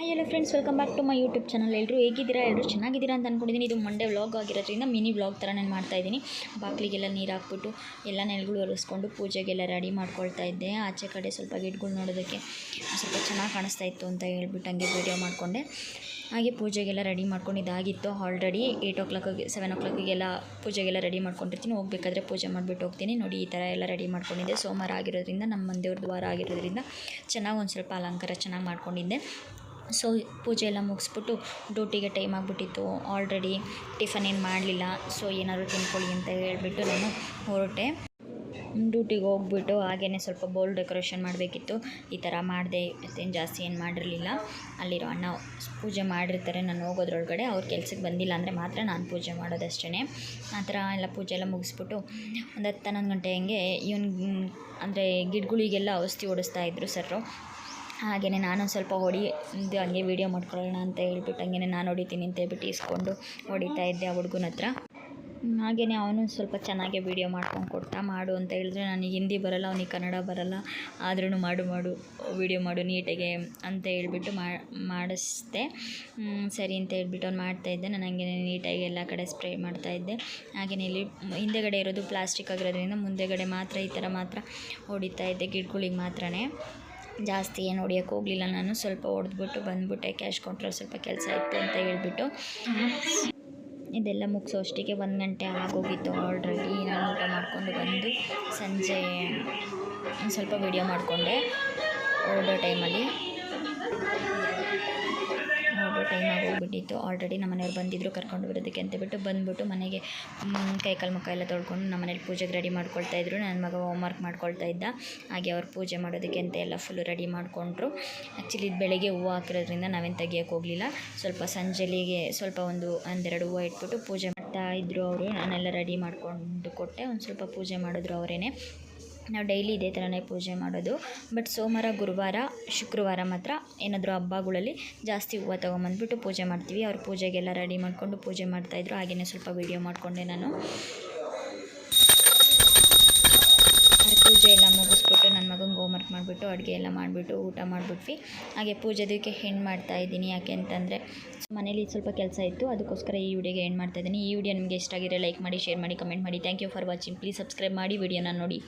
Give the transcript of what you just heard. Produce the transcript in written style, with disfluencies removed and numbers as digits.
Hello friends, welcome back to my YouTube channel. ಎಲ್ಲರೂ ಹೇಗಿದ್ದೀರಾ? ಎಲ್ಲರೂ ಚೆನ್ನಾಗಿದ್ದೀರಾ ಅಂತ ಅಂದ್ಕೊಂಡಿದ್ದೀನಿ. ಇದು ಮಂಡೇ ವ್ಲಾಗ್ ಆಗಿರೋದ್ರಿಂದ ಮಿನಿ ವ್ಲಾಗ್ ಥರ ನಾನು ಮಾಡ್ತಾಯಿದ್ದೀನಿ. ಬಾಗಿಲಿಗೆಲ್ಲ ನೀರು ಹಾಕ್ಬಿಟ್ಟು ಎಲ್ಲ ನೆಲಗಳು ಒರೆಸ್ಕೊಂಡು ಪೂಜೆಗೆಲ್ಲ ರೆಡಿ ಮಾಡ್ಕೊಳ್ತಾ ಇದ್ದೆ. ಆಚೆ ಕಡೆ ಸ್ವಲ್ಪ ಗಿಡಗಳು ನೋಡೋದಕ್ಕೆ ಸ್ವಲ್ಪ ಚೆನ್ನಾಗಿ ಕಾಣಿಸ್ತಾ ಇತ್ತು ಅಂತ ಹೇಳ್ಬಿಟ್ಟು ಹಂಗೆ ವೀಡಿಯೋ ಮಾಡಿಕೊಂಡೆ. ಹಾಗೆ ಪೂಜೆಗೆಲ್ಲ ರೆಡಿ ಮಾಡ್ಕೊಂಡಿದ್ದಾಗಿತ್ತು. ಆಲ್ರೆಡಿ 8 o'clock 7 o'clockಗೆಲ್ಲ ಪೂಜೆಗೆಲ್ಲ ರೆಡಿ ಮಾಡ್ಕೊಂಡಿರ್ತೀನಿ. ಹೋಗಬೇಕಾದ್ರೆ ಪೂಜೆ ಮಾಡಿಬಿಟ್ಟು ಹೋಗ್ತೀನಿ. ನೋಡಿ, ಈ ಥರ ಎಲ್ಲ ರೆಡಿ ಮಾಡ್ಕೊಂಡಿದ್ದೆ. ಸೋಮವಾರ ಆಗಿರೋದ್ರಿಂದ ನಮ್ಮ ಮಂದೇವ್ರದ್ದು ವಾರ ಆಗಿರೋದ್ರಿಂದ ಚೆನ್ನಾಗಿ ಒಂದು ಸ್ವಲ್ಪ ಅಲಂಕಾರ ಚೆನ್ನಾಗಿ ಮಾಡ್ಕೊಂಡಿದ್ದೆ. ಸೊ ಪೂಜೆ ಎಲ್ಲ ಮುಗಿಸ್ಬಿಟ್ಟು ಡ್ಯೂಟಿಗೆ ಟೈಮ್ ಆಗಿಬಿಟ್ಟಿತ್ತು. ಆಲ್ರೆಡಿ ಟಿಫನ್ ಏನು ಮಾಡಲಿಲ್ಲ. ಸೊ ಏನಾದರೂ ತಿನ್ಕೊಳ್ಳಿ ಅಂತ ಹೇಳಿಬಿಟ್ಟು ನಾನು ಹೊರಟೆ. ಡ್ಯೂಟಿಗೆ ಹೋಗ್ಬಿಟ್ಟು ಹಾಗೆಯೇ ಸ್ವಲ್ಪ ಬೌಲ್ ಡೆಕೋರೇಷನ್ ಮಾಡಬೇಕಿತ್ತು. ಈ ಥರ ಮಾಡಿದೆ. ಮತ್ತೇನು ಜಾಸ್ತಿ ಏನು ಮಾಡಿರಲಿಲ್ಲ. ಅಲ್ಲಿರೋ ಅಣ್ಣ ಪೂಜೆ ಮಾಡಿರ್ತಾರೆ. ನಾನು ಹೋಗೋದ್ರೊಳಗಡೆ ಅವ್ರ ಕೆಲ್ಸಕ್ಕೆ ಬಂದಿಲ್ಲ ಅಂದರೆ ಮಾತ್ರ ನಾನು ಪೂಜೆ ಮಾಡೋದಷ್ಟೇ. ಆ ಥರ ಎಲ್ಲ ಪೂಜೆ ಎಲ್ಲ ಮುಗಿಸ್ಬಿಟ್ಟು ಒಂದು 10-11 ಗಂಟೆ ಹಂಗೆ ಅಂದರೆ ಗಿಡಗಳಿಗೆಲ್ಲ ಔಷಧಿ ಹೊಡಿಸ್ತಾಯಿದ್ರು ಸರ್ರು. ಹಾಗೆಯೇ ನಾನು ಸ್ವಲ್ಪ ಹಂಗೆ ವೀಡಿಯೋ ಮಾಡ್ಕೊಳ್ಳೋಣ ಅಂತ ಹೇಳ್ಬಿಟ್ಟು ಹಂಗೆ ನಾನು ಹೊಡಿತೀನಿ ಅಂತ ಹೇಳ್ಬಿಟ್ಟು ಇಸ್ಕೊಂಡು ಹೊಡಿತಾ ಇದ್ದೆ ಆ ಹುಡುಗನ ಹತ್ರ. ಹಾಗೆಯೇ ಅವನು ಸ್ವಲ್ಪ ಚೆನ್ನಾಗೇ ವೀಡಿಯೋ ಮಾಡ್ಕೊಂಡು ಕೊಡ್ತಾ ಮಾಡು ಅಂತ ಹೇಳಿದ್ರೆ, ನನಗೆ ಹಿಂದಿ ಬರೋಲ್ಲ, ಅವನಿಗೆ ಕನ್ನಡ ಬರೋಲ್ಲ. ಆದ್ರೂ ಮಾಡು ವೀಡಿಯೋ ಮಾಡು ನೀಟಾಗೆ ಅಂತ ಹೇಳ್ಬಿಟ್ಟು ಮಾಡಿಸ್ದೆ. ಸರಿ ಅಂತ ಹೇಳ್ಬಿಟ್ಟು ಅವ್ನು ಮಾಡ್ತಾಯಿದ್ದೆ. ನಾನು ಹಂಗೆ ನೀಟಾಗಿ ಎಲ್ಲ ಕಡೆ ಸ್ಪ್ರೇ ಮಾಡ್ತಾಯಿದ್ದೆ. ಹಾಗೆಯೇ ಇಲ್ಲಿ ಹಿಂದೆಗಡೆ ಇರೋದು ಪ್ಲಾಸ್ಟಿಕ್ ಆಗಿರೋದ್ರಿಂದ ಮುಂದೆಗಡೆ ಮಾತ್ರ ಈ ಥರ ಮಾತ್ರ ಹೊಡಿತಾ ಇದ್ದೆ, ಗಿಡಗಳಿಗೆ ಮಾತ್ರನೇ. ಜಾಸ್ತಿ ಏನು ಹೊಡಿಯೋಕ್ಕೆ ಹೋಗಲಿಲ್ಲ. ನಾನು ಸ್ವಲ್ಪ ಹೊಡೆದ್ಬಿಟ್ಟು ಬಂದುಬಿಟ್ಟೆ. ಕ್ಯಾಶ್ ಕೌಂಟ್ರಲ್ಲಿ ಸ್ವಲ್ಪ ಕೆಲಸ ಇತ್ತು ಅಂತ ಹೇಳ್ಬಿಟ್ಟು ಇದೆಲ್ಲ ಮುಗಿಸೋ ಅಷ್ಟಿಗೆ 1 ಗಂಟೆ ಆಗೋಗಿತ್ತು ಆಲ್ರೆಡಿ. ನಾನು ಊಟ ಮಾಡಿಕೊಂಡು ಬಂದು ಸಂಜೆ ಸ್ವಲ್ಪ ವೀಡಿಯೋ ಮಾಡಿಕೊಂಡೆ. ಹೊರಡೋ ಟೈಮ್ ಆಗೋಗ್ಬಿಟ್ಟಿತ್ತು. ಆಲ್ರೆಡಿ ನಮ್ಮ ಮನೆಯವ್ರು ಬಂದಿದ್ದರು ಕರ್ಕೊಂಡು ಬರೋದಕ್ಕೆ ಅಂತ ಬಂದುಬಿಟ್ಟು ಮನೆಗೆ ಕೈಕಾಲು ಮುಖ ಎಲ್ಲ ತೊಳ್ಕೊಂಡು ನಮ್ಮ ಮನೇಲಿ ಪೂಜೆಗೆ ರೆಡಿ ಮಾಡ್ಕೊಳ್ತಾಯಿದ್ರು. ನನ್ನ ಮಗ ಹೋಮ್ವರ್ಕ್ ಮಾಡ್ಕೊಳ್ತಾ ಇದ್ದ. ಹಾಗೆ ಅವ್ರು ಪೂಜೆ ಮಾಡೋದಕ್ಕೆ ಅಂತ ಎಲ್ಲ ಫುಲ್ಲು ರೆಡಿ ಮಾಡಿಕೊಂಡ್ರು. ಆ್ಯಕ್ಚುಲಿ ಇದು ಬೆಳಗ್ಗೆ ಹೂವು ಹಾಕಿರೋದ್ರಿಂದ ನಾವೇನು ತೆಗಿಯೋಕ್ಕೆ ಹೋಗಲಿಲ್ಲ. ಸ್ವಲ್ಪ ಸಂಜೆಲಿಗೆ ಸ್ವಲ್ಪ 1-2 ಹೂವು ಇಟ್ಬಿಟ್ಟು ಪೂಜೆ ಮಾಡ್ತಾಯಿದ್ರು ಅವರು. ನಾನೆಲ್ಲ ರೆಡಿ ಮಾಡಿಕೊಂಡು ಕೊಟ್ಟೆ. ಒಂದು ಸ್ವಲ್ಪ ಪೂಜೆ ಮಾಡಿದ್ರು ಅವರೇ. ನಾವು ಡೈಲಿ ಇದೇ ಥರನೇ ಪೂಜೆ ಮಾಡೋದು. ಬಟ್ ಸೋಮವಾರ, ಗುರುವಾರ, ಶುಕ್ರವಾರ ಮಾತ್ರ ಏನಾದರೂ ಹಬ್ಬಗಳಲ್ಲಿ ಜಾಸ್ತಿ ಹೂವು ತೊಗೊಂಬಂದ್ಬಿಟ್ಟು ಪೂಜೆ ಮಾಡ್ತೀವಿ. ಅವ್ರು ಪೂಜೆಗೆಲ್ಲ ರೆಡಿ ಮಾಡಿಕೊಂಡು ಪೂಜೆ ಮಾಡ್ತಾಯಿದ್ರು. ಹಾಗೆಯೇ ಸ್ವಲ್ಪ ವೀಡಿಯೋ ಮಾಡಿಕೊಂಡೆ ನಾನು. ಪೂಜೆ ಎಲ್ಲ ಮುಗಿಸ್ಬಿಟ್ಟು ನನ್ನ ಮಗನಿಗೆ ಹೋಮ್ವರ್ಕ್ ಮಾಡಿಬಿಟ್ಟು ಅಡುಗೆ ಎಲ್ಲ ಮಾಡಿಬಿಟ್ಟು ಊಟ ಮಾಡಿಬಿಟ್ವಿ. ಹಾಗೆ ಪೂಜೆದಕ್ಕೆ ಹೆಣ್ಣು ಮಾಡ್ತಾಯಿದ್ದೀನಿ. ಯಾಕೆ ಅಂತಂದರೆ ಮನೇಲಿ ಸ್ವಲ್ಪ ಕೆಲಸ ಇತ್ತು. ಅದಕ್ಕೋಸ್ಕರ ಈ ವಿಡಿಯೋಗೆ ಹೆಣ್ಣು ಮಾಡ್ತಾಯಿದ್ದೀನಿ. ಈ ವಿಡಿಯೋ ನಿಮಗೆ ಇಷ್ಟ ಆಗಿದ್ರೆ ಲೈಕ್ ಮಾಡಿ, ಶೇರ್ ಮಾಡಿ, ಕಮೆಂಟ್ ಮಾಡಿ. Thank you for watching. Please subscribe ಮಾಡಿ ವಿಡಿಯೋನ ನೋಡಿ.